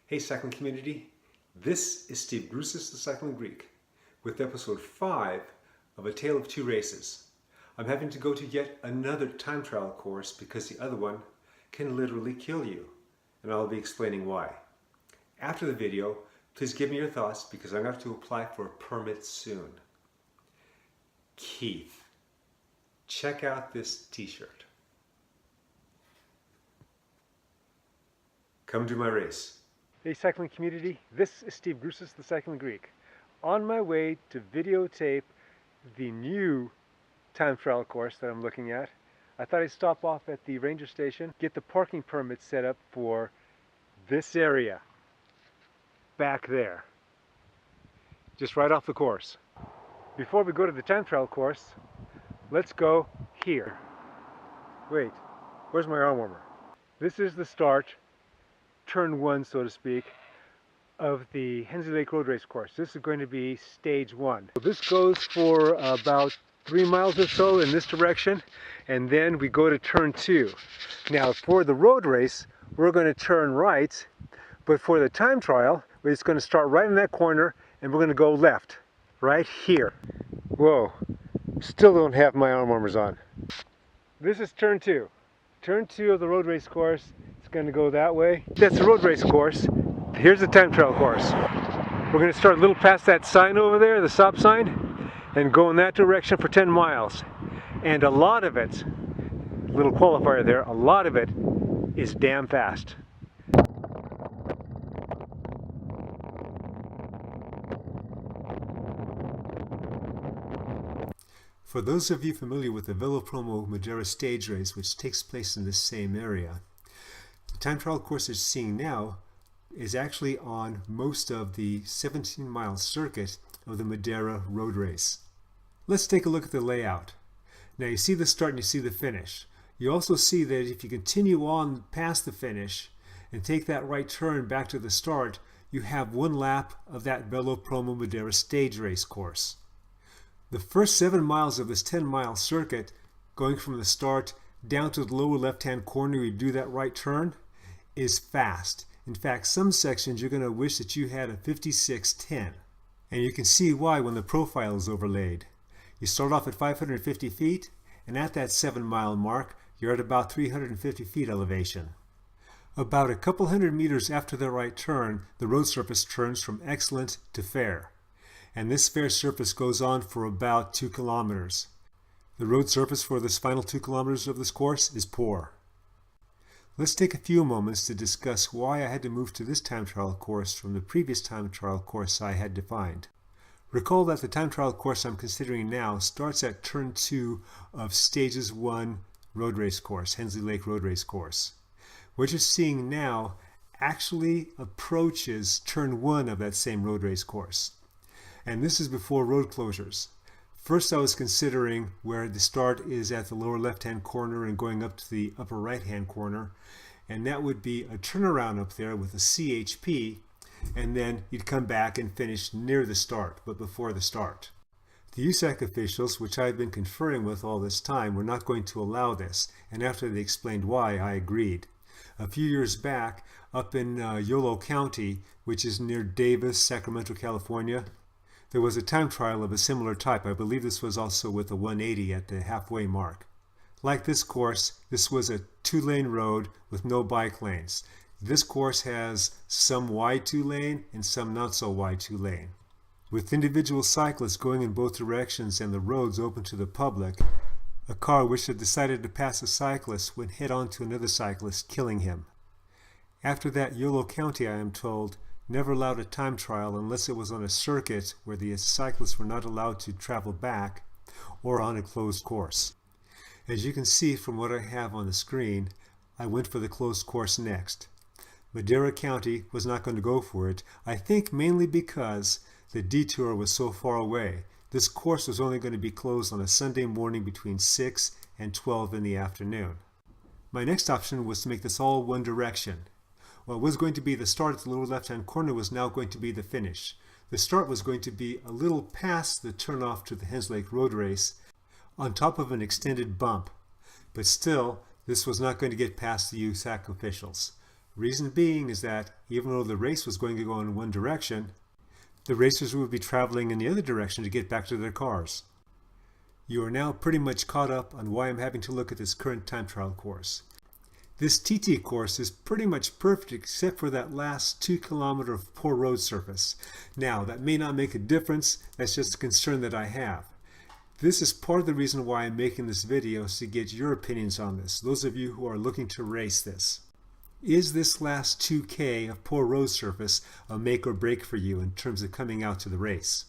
Hey cycling community, this is Steve Grusis, the Cycling Greek, with episode 5 of A Tale of Two Races. I'm having to go to yet another time trial course because the other one can literally kill you, and I'll be explaining why. After the video, please give me your thoughts because I'm going to have to apply for a permit soon. Keith, check out this t-shirt. Come to my race. Hey cycling community, this is Steve Grusis, the Cycling Greek. On my way to videotape the new time trial course that I'm looking at, I thought I'd stop off at the ranger station, get the parking permit set up for this area, back there, just right off the course. Before we go to the time trial course, let's go here. Wait, where's my arm warmer? This is the start, turn one, so to speak, of the Hensley Lake Road Race course. This is going to be stage one. This goes for about 3 miles or so in this direction, and then we go to turn two. Now for the road race, we're going to turn right, but for the time trial, we're just going to start right in that corner, and we're going to go left, right here. Whoa, still don't have my arm warmers on. This is turn two. Turn two of the road race course. It's going to go that way. That's the road race course. Here's the time trial course. We're going to start a little past that sign over there, the stop sign, and go in that direction for 10 miles. And a lot of it, little qualifier there, a lot of it is damn fast. For those of you familiar with the Velopromo Madeira stage race, which takes place in this same area, the time trial course you're seeing now is actually on most of the 17-mile circuit of the Madeira road race. Let's take a look at the layout. Now you see the start and you see the finish. You also see that if you continue on past the finish and take that right turn back to the start, you have one lap of that Velopromo Madeira stage race course. The first 7 miles of this 10-mile circuit, going from the start down to the lower left-hand corner, you do that right turn, is fast. In fact, some sections you're going to wish that you had a 56:10. And you can see why when the profile is overlaid. You start off at 550 feet, and at that 7-mile mark, you're at about 350 feet elevation. About a couple hundred meters after the right turn, the road surface turns from excellent to fair. And this fair surface goes on for about 2 kilometers. The road surface for this final 2 kilometers of this course is poor. Let's take a few moments to discuss why I had to move to this time trial course from the previous time trial course I had defined. Recall that the time trial course I'm considering now starts at turn 2 of stages 1 road race course, Hensley Lake Road Race course. What you're seeing now actually approaches turn 1 of that same road race course. And this is before road closures. First I was considering where the start is at the lower left-hand corner and going up to the upper right-hand corner, and that would be a turnaround up there with a CHP, and then you'd come back and finish near the start, but before the start. The USAC officials, which I've been conferring with all this time, were not going to allow this, and after they explained why, I agreed. A few years back, up in Yolo County, which is near Davis, Sacramento, California, there was a time trial of a similar type. I believe this was also with a 180 at the halfway mark. Like this course, this was a 2-lane road with no bike lanes. This course has some wide 2-lane and some not so wide 2-lane. With individual cyclists going in both directions and the roads open to the public, a car which had decided to pass a cyclist went head on to another cyclist, killing him. After that, Yolo County, I am told, never allowed a time trial unless it was on a circuit where the cyclists were not allowed to travel back or on a closed course. As you can see from what I have on the screen, I went for the closed course next. Madeira County was not going to go for it, I think mainly because the detour was so far away. This course was only going to be closed on a Sunday morning between 6 and 12 in the afternoon. My next option was to make this all one direction. What was going to be the start at the lower left-hand corner was now going to be the finish. The start was going to be a little past the turnoff to the Hensley Lake Road Race, on top of an extended bump. But still, this was not going to get past the USAC officials. Reason being is that even though the race was going to go in one direction, the racers would be traveling in the other direction to get back to their cars. You are now pretty much caught up on why I'm having to look at this current time trial course. This TT course is pretty much perfect except for that last 2 kilometer of poor road surface. Now, that may not make a difference, that's just a concern that I have. This is part of the reason why I'm making this video, is to get your opinions on this, those of you who are looking to race this. Is this last 2K of poor road surface a make or break for you in terms of coming out to the race?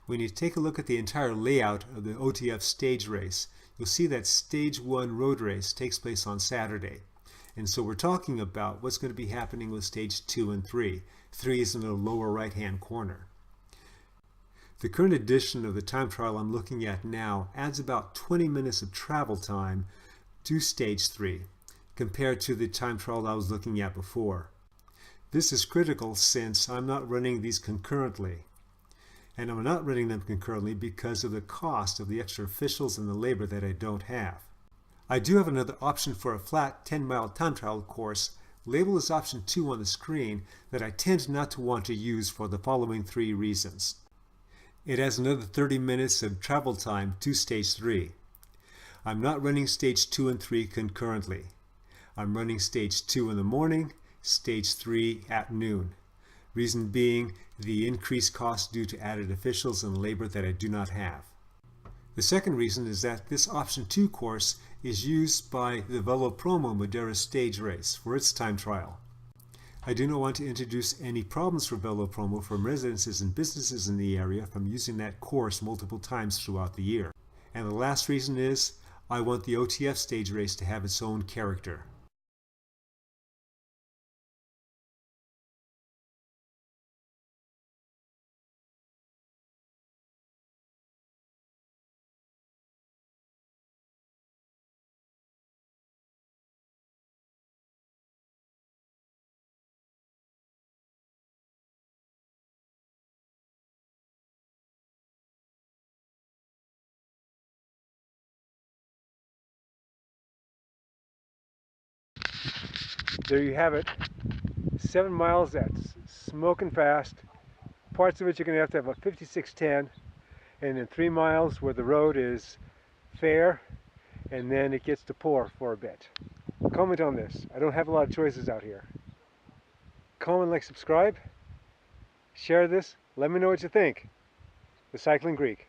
When you take a look at the entire layout of the OTF stage race, you'll see that Stage 1 road race takes place on Saturday. And so we're talking about what's going to be happening with Stage 2 and 3. 3 is in the lower right-hand corner. The current edition of the time trial I'm looking at now adds about 20 minutes of travel time to Stage 3, compared to the time trial I was looking at before. This is critical since I'm not running these concurrently. And I'm not running them concurrently because of the cost of the extra officials and the labor that I don't have. I do have another option for a flat 10-mile time trial course, labeled as option 2 on the screen, that I tend not to want to use for the following 3 reasons. It has another 30 minutes of travel time to Stage 3. I'm not running Stage 2 and 3 concurrently. I'm running Stage 2 in the morning, Stage 3 at noon. Reason being the increased cost due to added officials and labor that I do not have. The second reason is that this option 2 course is used by the Velo Promo Madeira stage race for its time trial. I do not want to introduce any problems for Velo Promo from residences and businesses in the area from using that course multiple times throughout the year. And the last reason is I want the OTF stage race to have its own character. There you have it. 7 miles that's smoking fast. Parts of it you're going to have a 5610, and then 3 miles where the road is fair and then it gets to pour for a bit. Comment on this. I don't have a lot of choices out here. Comment, like, subscribe, share this, let me know what you think. The Cycling Greek.